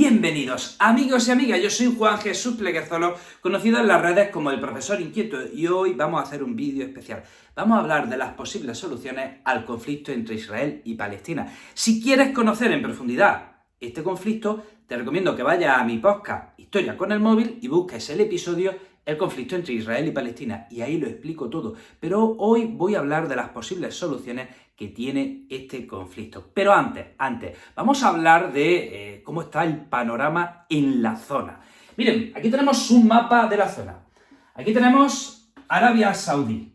Bienvenidos amigos y amigas, yo soy Juan Jesús Pleguezolo, conocido en las redes como el Profesor Inquieto, y hoy vamos a hacer un vídeo especial. Vamos a hablar de las posibles soluciones al conflicto entre Israel y Palestina. Si quieres conocer en profundidad este conflicto, te recomiendo que vayas a mi podcast Historia con el Móvil y busques el episodio El conflicto entre Israel y Palestina, y ahí lo explico todo. Pero hoy voy a hablar de las posibles soluciones que tiene este conflicto. Pero antes, vamos a hablar de cómo está el panorama en la zona. Miren, aquí tenemos un mapa de la zona. Aquí tenemos Arabia Saudí.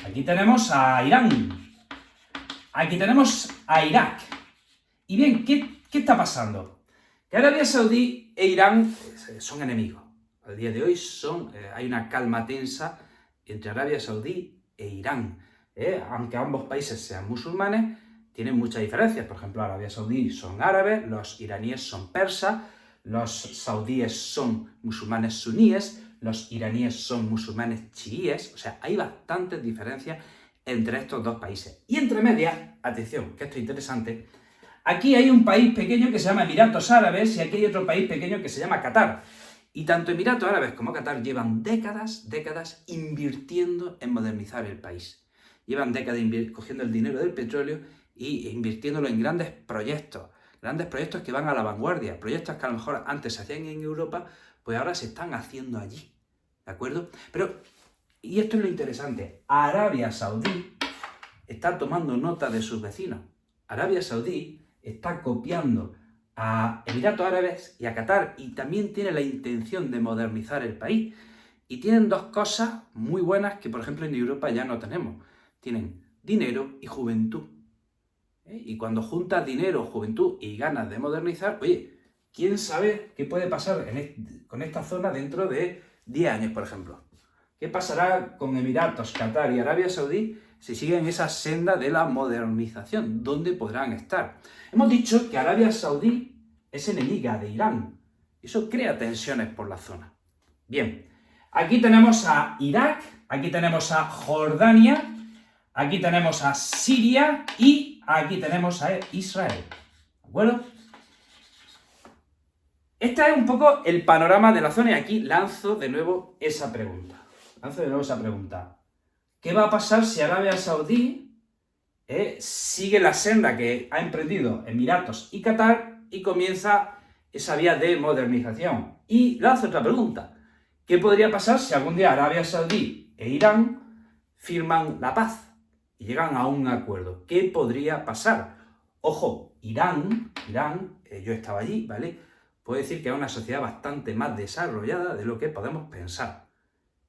Aquí tenemos a Irán. Aquí tenemos a Irak. Y bien, ¿qué está pasando? Que Arabia Saudí e Irán son enemigos. Al día de hoy hay una calma tensa entre Arabia Saudí e Irán. Aunque ambos países sean musulmanes, tienen muchas diferencias. Por ejemplo, Arabia Saudí son árabes, los iraníes son persas, los saudíes son musulmanes suníes, los iraníes son musulmanes chiíes. O sea, hay bastantes diferencias entre estos dos países. Y entre medias, atención, que esto es interesante, aquí hay un país pequeño que se llama Emiratos Árabes y aquí hay otro país pequeño que se llama Qatar. Y tanto Emiratos Árabes como Qatar llevan décadas invirtiendo en modernizar el país. Llevan décadas cogiendo el dinero del petróleo e invirtiéndolo en grandes proyectos que van a la vanguardia, proyectos que a lo mejor antes se hacían en Europa, pues ahora se están haciendo allí, ¿de acuerdo? Pero, y esto es lo interesante, Arabia Saudí está tomando nota de sus vecinos. Arabia Saudí está copiando a Emiratos Árabes y a Qatar, y también tiene la intención de modernizar el país. Y tienen dos cosas muy buenas que, por ejemplo, en Europa ya no tenemos. Tienen dinero y juventud. Y cuando juntas dinero, juventud y ganas de modernizar, oye, ¿quién sabe qué puede pasar con esta zona dentro de 10 años, por ejemplo? ¿Qué pasará con Emiratos, Qatar y Arabia Saudí si siguen esa senda de la modernización? ¿Dónde podrán estar? Hemos dicho que Arabia Saudí es enemiga de Irán. Eso crea tensiones por la zona. Bien, aquí tenemos a Irak, aquí tenemos a Jordania, aquí tenemos a Siria y aquí tenemos a Israel. ¿De acuerdo? Este es un poco el panorama de la zona y aquí lanzo de nuevo esa pregunta. ¿Qué va a pasar si Arabia Saudí sigue la senda que ha emprendido Emiratos y Qatar y comienza esa vía de modernización? Y lanzo otra pregunta. ¿Qué podría pasar si algún día Arabia Saudí e Irán firman la paz y llegan a un acuerdo? ¿Qué podría pasar? Ojo, Irán, yo estaba allí, ¿vale? Puedo decir que es una sociedad bastante más desarrollada de lo que podemos pensar.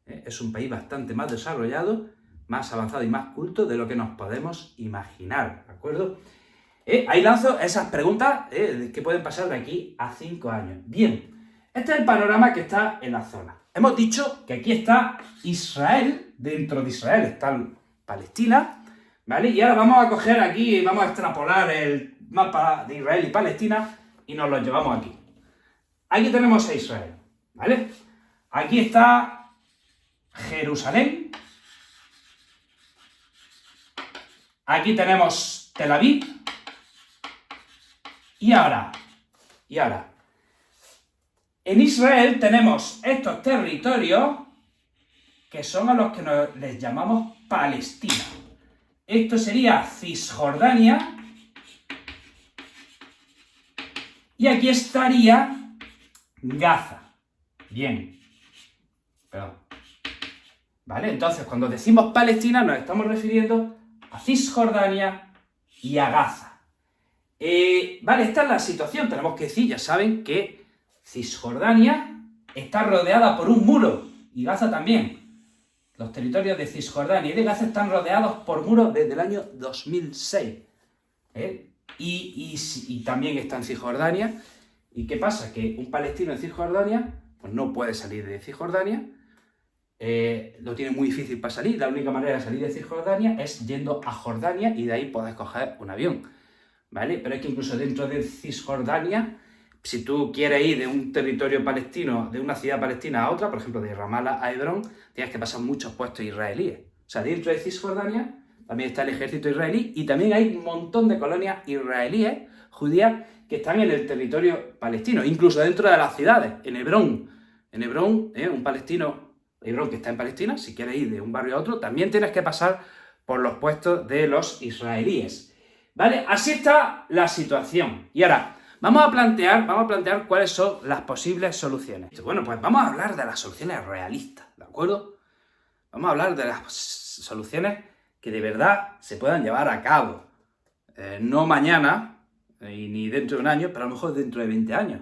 Es un país bastante más desarrollado, más avanzado y más culto de lo que nos podemos imaginar, ¿de acuerdo? Ahí lanzo esas preguntas que pueden pasar de aquí a 5 años. Bien, este es el panorama que está en la zona. Hemos dicho que aquí está Israel, dentro de Israel está Palestina, ¿vale? Y ahora vamos a coger aquí, vamos a extrapolar el mapa de Israel y Palestina y nos lo llevamos aquí. Aquí tenemos a Israel, ¿vale? Aquí está Jerusalén. Aquí tenemos Tel Aviv. Y ahora, en Israel tenemos estos territorios que son a los que les llamamos Palestina. Esto sería Cisjordania. Y aquí estaría Gaza. Bien. Perdón. ¿Vale? Entonces, cuando decimos Palestina, nos estamos refiriendo a Cisjordania y a Gaza. Vale, esta es la situación. Tenemos que decir, ya saben, que Cisjordania está rodeada por un muro, y Gaza también. Los territorios de Cisjordania y de Gaza están rodeados por muros desde el año 2006. Y también está en Cisjordania. ¿Y qué pasa? Que un palestino en Cisjordania pues no puede salir de Cisjordania. Lo tiene muy difícil para salir. La única manera de salir de Cisjordania es yendo a Jordania y de ahí puedes coger un avión, ¿vale? Pero es que incluso dentro de Cisjordania, si tú quieres ir de un territorio palestino, de una ciudad palestina a otra, por ejemplo de Ramallah a Hebrón, tienes que pasar muchos puestos israelíes. O sea, dentro de Cisjordania también está el ejército israelí y también hay un montón de colonias israelíes judías que están en el territorio palestino, incluso dentro de las ciudades, en Hebrón. En Hebrón, un palestino, Hebrón que está en Palestina, si quieres ir de un barrio a otro, también tienes que pasar por los puestos de los israelíes. ¿Vale? Así está la situación. Y ahora, vamos a plantear cuáles son las posibles soluciones. Bueno, pues vamos a hablar de las soluciones realistas, ¿de acuerdo? Vamos a hablar de las soluciones que de verdad se puedan llevar a cabo. No mañana, ni dentro de un año, pero a lo mejor dentro de 20 años.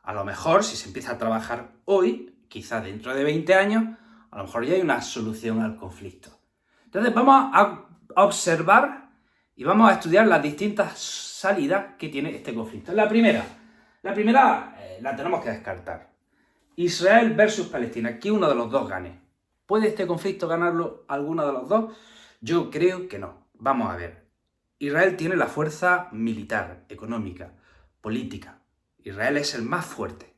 A lo mejor, si se empieza a trabajar hoy, quizás dentro de 20 años, a lo mejor ya hay una solución al conflicto. Entonces vamos a observar y vamos a estudiar las distintas salidas que tiene este conflicto. La primera la tenemos que descartar. Israel versus Palestina, que uno de los dos gane. ¿Puede este conflicto ganarlo alguno de los dos? Yo creo que no. Vamos a ver. Israel tiene la fuerza militar, económica, política. Israel es el más fuerte,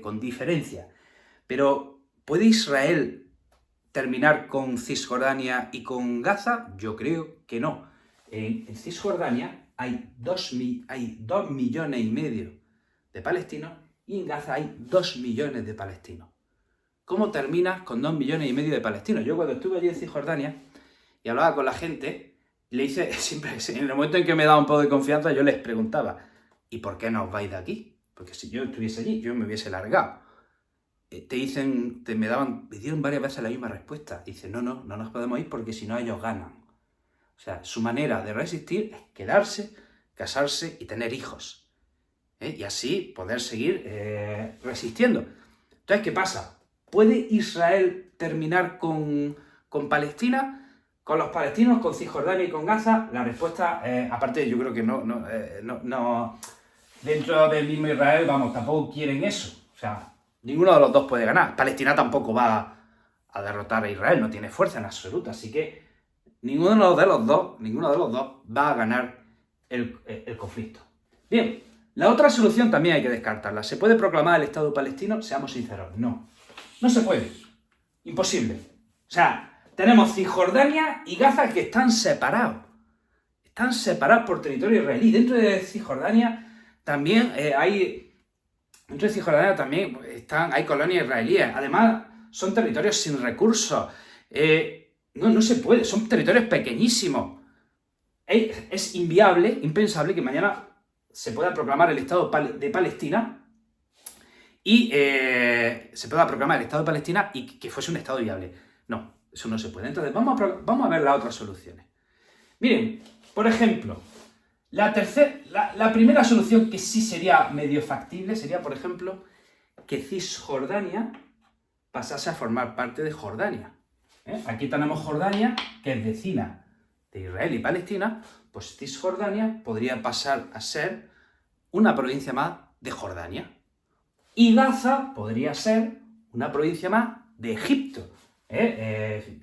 con diferencia. Pero ¿puede Israel terminar con Cisjordania y con Gaza? Yo creo que no. En Cisjordania hay 2,5 millones de palestinos y en Gaza hay 2 millones de palestinos. ¿Cómo terminas con 2,5 millones de palestinos? Yo cuando estuve allí en Cisjordania y hablaba con la gente, le hice siempre, en el momento en que me daba un poco de confianza, yo les preguntaba, ¿y por qué no os vais de aquí? Porque si yo estuviese allí, yo me hubiese largado. Me dieron varias veces la misma respuesta. Dicen, no nos podemos ir porque si no ellos ganan. O sea, su manera de resistir es quedarse, casarse y tener hijos. Y así poder seguir resistiendo. Entonces, ¿qué pasa? ¿Puede Israel terminar con Palestina? ¿Con los palestinos, con Cisjordania y con Gaza? La respuesta, aparte yo creo que no. Dentro del mismo Israel, tampoco quieren eso. O sea, ninguno de los dos puede ganar. Palestina tampoco va a derrotar a Israel, no tiene fuerza en absoluto. Así que ninguno de los dos va a ganar el conflicto. Bien, la otra solución también hay que descartarla. ¿Se puede proclamar el Estado palestino? Seamos sinceros, no se puede. Imposible. O sea, tenemos Cisjordania y Gaza que están separados. Están separados por territorio israelí. Dentro de Cisjordania también hay colonias israelíes. Además, son territorios sin recursos. No se puede, son territorios pequeñísimos. Es inviable, impensable que mañana se pueda proclamar el Estado de Palestina y que fuese un Estado viable. No, eso no se puede. Entonces, vamos a ver las otras soluciones. Miren, por ejemplo, la primera solución que sí sería medio factible sería, por ejemplo, que Cisjordania pasase a formar parte de Jordania. Aquí tenemos Jordania, que es vecina de Israel y Palestina, pues Cisjordania podría pasar a ser una provincia más de Jordania. Y Gaza podría ser una provincia más de Egipto.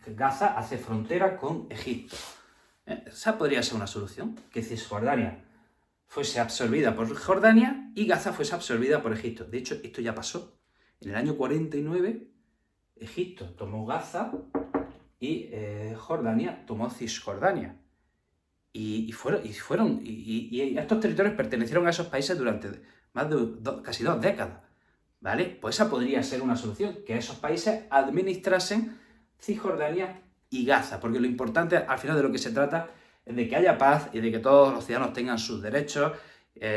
Gaza hace frontera con Egipto. Esa podría ser una solución, que Cisjordania fuese absorbida por Jordania y Gaza fuese absorbida por Egipto. De hecho, esto ya pasó. En el año 49, Egipto tomó Gaza y Jordania tomó Cisjordania. Y estos territorios pertenecieron a esos países durante más de casi 2 décadas. ¿Vale? Pues esa podría ser una solución, que esos países administrasen Cisjordania y Gaza, porque lo importante, al final de lo que se trata, es de que haya paz y de que todos los ciudadanos tengan sus derechos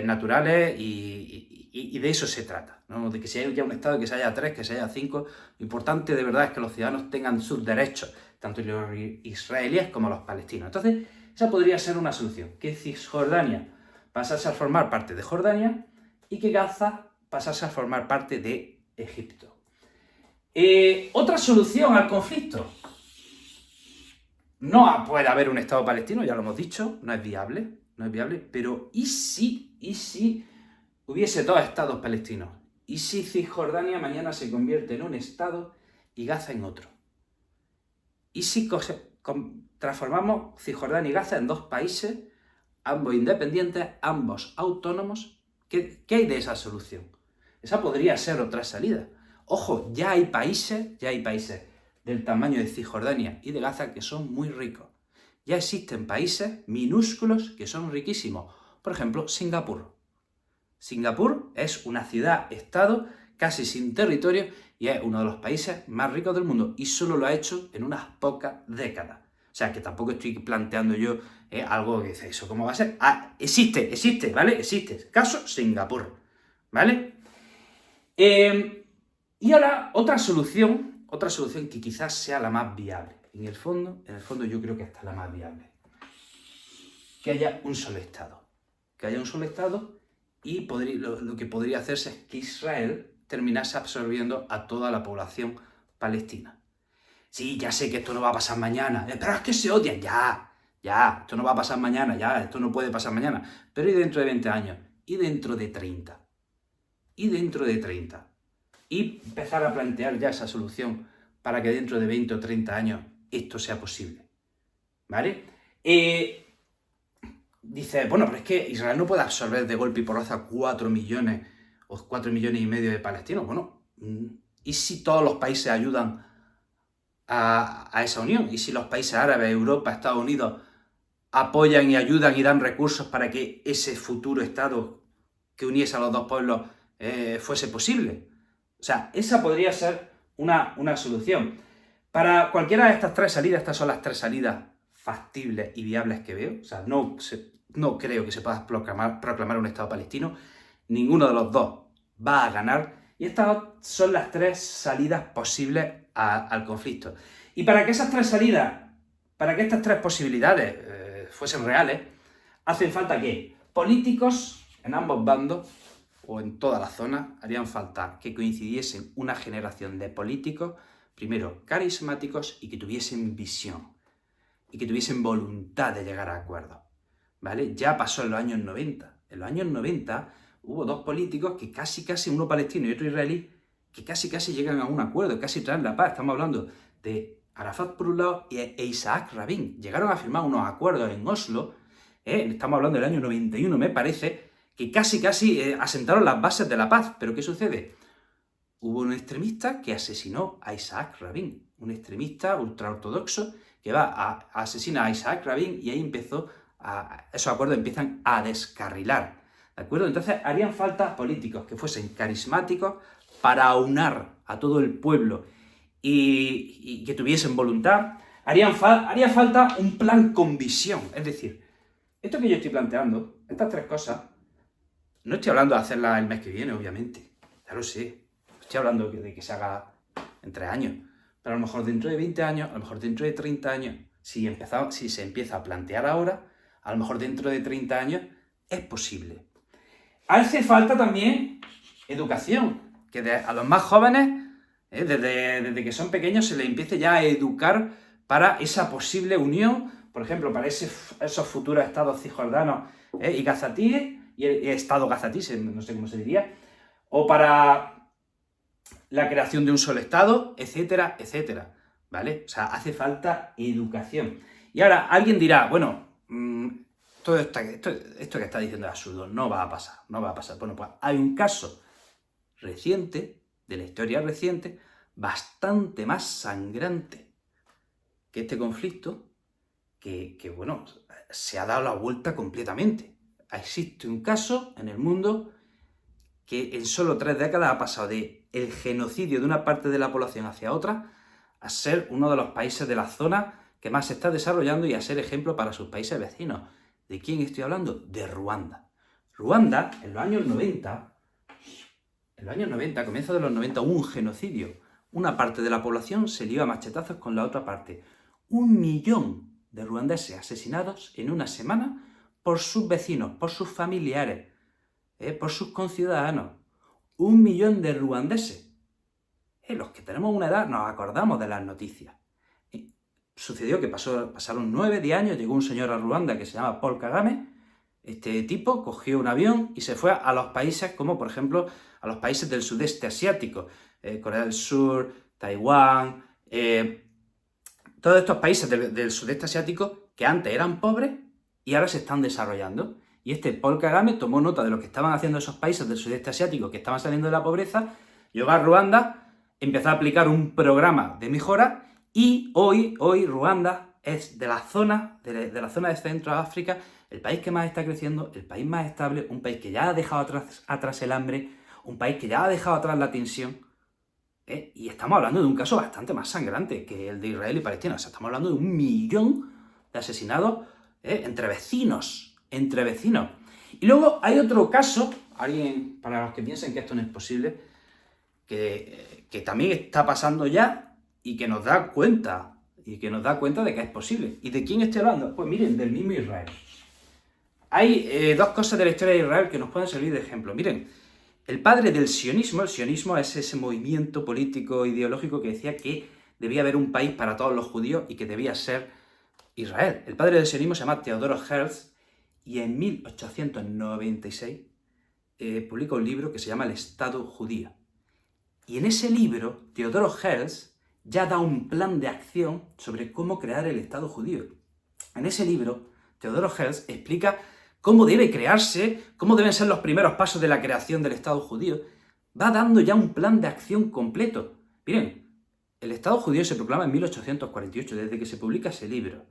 naturales y de eso se trata, ¿no? De que si haya un Estado, que se haya 3, que se haya 5, lo importante de verdad es que los ciudadanos tengan sus derechos, tanto los israelíes como los palestinos. Entonces, esa podría ser una solución, que Cisjordania pasase a formar parte de Jordania y que Gaza pasase a formar parte de Egipto. Otra solución al conflicto. No puede haber un Estado palestino, ya lo hemos dicho, no es viable, pero ¿y si hubiese 2 Estados palestinos? ¿Y si Cisjordania mañana se convierte en un Estado y Gaza en otro? ¿Y si transformamos Cisjordania y Gaza en 2 países, ambos independientes, ambos autónomos? ¿Qué hay de esa solución? Esa podría ser otra salida. Ojo, ya hay países del tamaño de Cisjordania y de Gaza que son muy ricos. Ya existen países minúsculos que son riquísimos. Por ejemplo, Singapur. Singapur es una ciudad-estado casi sin territorio y es uno de los países más ricos del mundo y solo lo ha hecho en unas pocas décadas. O sea, que tampoco estoy planteando yo algo que dice eso. ¿Cómo va a ser? Ah, existe, ¿vale? Existe. Caso Singapur, ¿vale? Y ahora otra solución que quizás sea la más viable. En el fondo yo creo que esta es la más viable. Que haya un solo Estado. Que haya un solo Estado y lo que podría hacerse es que Israel terminase absorbiendo a toda la población palestina. Sí, ya sé que esto no va a pasar mañana, pero es que se odian, ya, esto no va a pasar mañana, ya, esto no puede pasar mañana, pero ¿y dentro de 20 años? ¿Y dentro de 30? ¿Y dentro de 30? Y empezar a plantear ya esa solución para que dentro de 20 o 30 años esto sea posible, ¿vale? Dice, bueno, pero es que Israel no puede absorber de golpe y porrazo a 4 millones o 4,5 millones de palestinos. Bueno, ¿y si todos los países ayudan a esa unión? ¿Y si los países árabes, Europa, Estados Unidos apoyan y ayudan y dan recursos para que ese futuro Estado que uniese a los dos pueblos fuese posible? O sea, esa podría ser una solución. Para cualquiera de estas tres salidas, estas son las tres salidas factibles y viables que veo. O sea, no creo que se pueda proclamar un Estado palestino. Ninguno de los dos va a ganar. Y estas son las tres salidas posibles al conflicto. Y para que esas tres salidas, para que estas tres posibilidades fuesen reales, hacen falta que políticos en ambos bandos o en toda la zona harían falta que coincidiesen una generación de políticos, primero carismáticos y que tuviesen visión y que tuviesen voluntad de llegar a acuerdos, ¿vale? Ya pasó en los años 90. En los años 90 hubo dos políticos que casi, uno palestino y otro israelí, que casi llegan a un acuerdo, casi traen la paz. Estamos hablando de Arafat por un lado e Isaac Rabin. Llegaron a firmar unos acuerdos en Oslo, estamos hablando del año 91, me parece, que casi asentaron las bases de la paz. ¿Pero qué sucede? Hubo un extremista que asesinó a Isaac Rabin, un extremista ultraortodoxo que va a asesinar a Isaac Rabin y ahí esos acuerdos empiezan a descarrilar, ¿de acuerdo? Entonces harían falta políticos que fuesen carismáticos para aunar a todo el pueblo y que tuviesen voluntad. Haría falta un plan con visión, es decir, esto que yo estoy planteando, estas tres cosas, no estoy hablando de hacerlas el mes que viene, obviamente, ya lo sé, estoy hablando de que se haga en 3 años, pero a lo mejor dentro de 20 años, a lo mejor dentro de 30 años, si se empieza a plantear ahora, a lo mejor dentro de 30 años es posible. Hace falta también educación, que a los más jóvenes, desde que son pequeños, se les empiece ya a educar para esa posible unión, por ejemplo, para esos futuros estados cisjordanos y gazatíes, y el estado gazatí, no sé cómo se diría, o para la creación de un solo estado, etcétera, etcétera, ¿vale? O sea, hace falta educación. Y ahora alguien dirá, bueno, todo esto que está diciendo es absurdo, no va a pasar. Bueno, pues hay un caso reciente, de la historia reciente, bastante más sangrante que este conflicto, que bueno, se ha dado la vuelta completamente. Existe un caso en el mundo que en solo 3 décadas ha pasado de el genocidio de una parte de la población hacia otra a ser uno de los países de la zona que más se está desarrollando y a ser ejemplo para sus países vecinos. ¿De quién estoy hablando? De Ruanda. Ruanda, en los años 90, a comienzos de los 90, hubo un genocidio. Una parte de la población se lió a machetazos con la otra parte. 1 millón de ruandeses asesinados en una semana por sus vecinos, por sus familiares, por sus conciudadanos. 1 millón de ruandeses. Los que tenemos una edad nos acordamos de las noticias. Sucedió que pasaron 9-10 años, llegó un señor a Ruanda que se llama Paul Kagame. Este tipo cogió un avión y se fue a los países como, por ejemplo, a los países del sudeste asiático, Corea del Sur, Taiwán, todos estos países del sudeste asiático que antes eran pobres y ahora se están desarrollando. Y este Paul Kagame tomó nota de lo que estaban haciendo esos países del sudeste asiático que estaban saliendo de la pobreza, llegó a Ruanda, empezó a aplicar un programa de mejora y hoy Ruanda es de la zona de Centro África el país que más está creciendo, el país más estable, un país que ya ha dejado atrás el hambre, un país que ya ha dejado atrás la tensión. Y estamos hablando de un caso bastante más sangrante que el de Israel y Palestina. O sea, estamos hablando de 1 millón de asesinados entre vecinos. Y luego hay otro caso, alguien, para los que piensen que esto no es posible, que también está pasando ya y que nos da cuenta, de que es posible. ¿Y de quién estoy hablando? Pues miren, del mismo Israel. Hay dos cosas de la historia de Israel que nos pueden servir de ejemplo. Miren, el padre del sionismo, el sionismo es ese movimiento político ideológico que decía que debía haber un país para todos los judíos y que debía ser Israel. El padre del sionismo se llama Teodoro Herzl y en 1896 publica un libro que se llama El Estado Judío. Y en ese libro, Teodoro Herzl ya da un plan de acción sobre cómo crear el Estado judío. En ese libro, Teodoro Herzl explica cómo debe crearse, cómo deben ser los primeros pasos de la creación del Estado judío. Va dando ya un plan de acción completo. Miren, el Estado judío se proclama en 1848, desde que se publica ese libro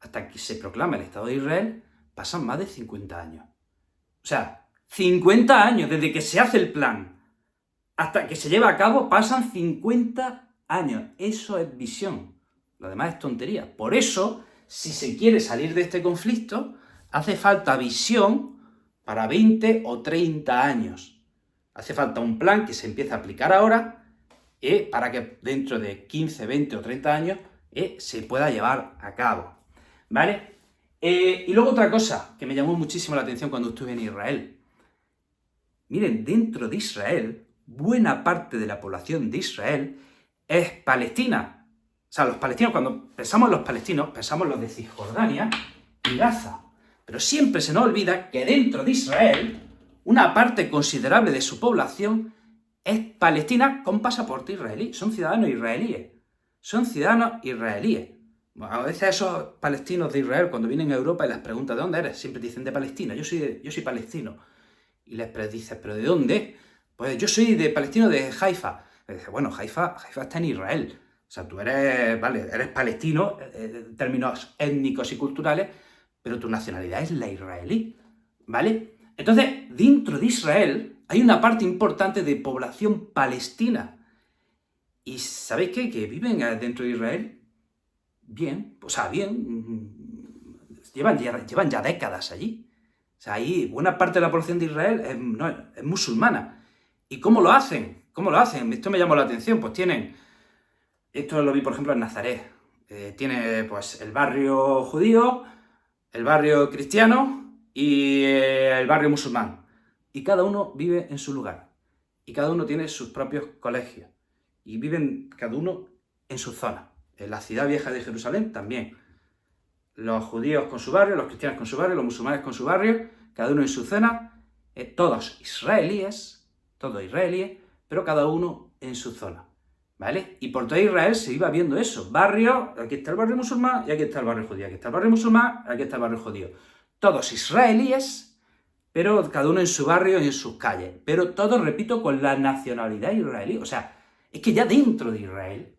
hasta que se proclama el Estado de Israel, pasan más de 50 años. O sea, 50 años desde que se hace el plan hasta que se lleva a cabo, pasan 50 años. Eso es visión. Lo demás es tontería. Por eso, si se quiere salir de este conflicto, hace falta visión para 20 o 30 años. Hace falta un plan que se empiece a aplicar ahora para que dentro de 15, 20 o 30 años se pueda llevar a cabo. ¿Vale? Y luego otra cosa que me llamó muchísimo la atención cuando estuve en Israel. Miren, dentro de Israel, buena parte de la población de Israel es palestina. O sea, los palestinos, cuando pensamos en los palestinos, pensamos en los de Cisjordania y Gaza. Pero siempre se nos olvida que dentro de Israel, una parte considerable de su población es palestina con pasaporte israelí. Son ciudadanos israelíes. Bueno, a veces esos palestinos de Israel, cuando vienen a Europa y les preguntan ¿de dónde eres? Siempre dicen de Palestina. Yo soy palestino. Y les dices, ¿pero de dónde? Pues yo soy de palestino de Haifa. Y dice, bueno, Haifa está en Israel. O sea, tú eres palestino en términos étnicos y culturales, pero tu nacionalidad es la israelí, ¿vale? Entonces, dentro de Israel hay una parte importante de población palestina. ¿Y sabéis qué? Que viven dentro de Israel bien, llevan ya décadas allí. O sea, ahí buena parte de la población de Israel es musulmana. ¿Y cómo lo hacen? Esto me llamó la atención. Pues esto lo vi por ejemplo en Nazaret. Tiene pues el barrio judío, el barrio cristiano y el barrio musulmán. Y cada uno vive en su lugar. Y cada uno tiene sus propios colegios. Y viven cada uno en su zona. En la ciudad vieja de Jerusalén también. Los judíos con su barrio, los cristianos con su barrio, los musulmanes con su barrio, cada uno en su zona, todos israelíes, pero cada uno en su zona, ¿vale? Y por todo Israel se iba viendo eso, barrio, aquí está el barrio musulmán y aquí está el barrio judío, aquí está el barrio musulmán, aquí está el barrio judío. Todos israelíes, pero cada uno en su barrio y en sus calles, pero todos, repito, con la nacionalidad israelí. O sea, es que ya dentro de Israel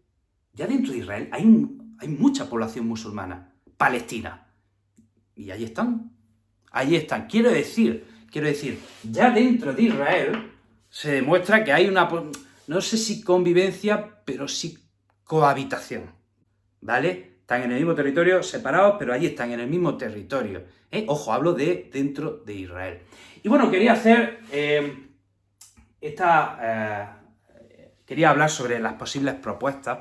hay mucha población musulmana, palestina. Y ahí están. Quiero decir, ya dentro de Israel se demuestra que hay una, no sé si convivencia, pero sí cohabitación, ¿vale? Están en el mismo territorio, separados, pero allí están en el mismo territorio. Ojo, hablo de dentro de Israel. Y bueno, quería hablar sobre las posibles propuestas,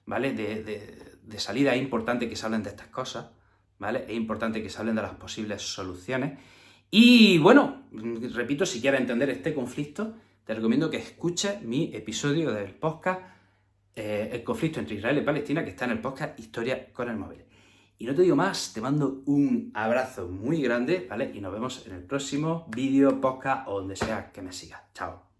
¿vale? De salida. Es importante que se hablen de estas cosas, ¿vale? Es importante que se hablen de las posibles soluciones. Y bueno, repito, si quieres entender este conflicto, te recomiendo que escuches mi episodio del podcast El conflicto entre Israel y Palestina, que está en el podcast Historia con el móvil. Y no te digo más, te mando un abrazo muy grande, ¿vale? Y nos vemos en el próximo vídeo, podcast o donde sea que me sigas. Chao.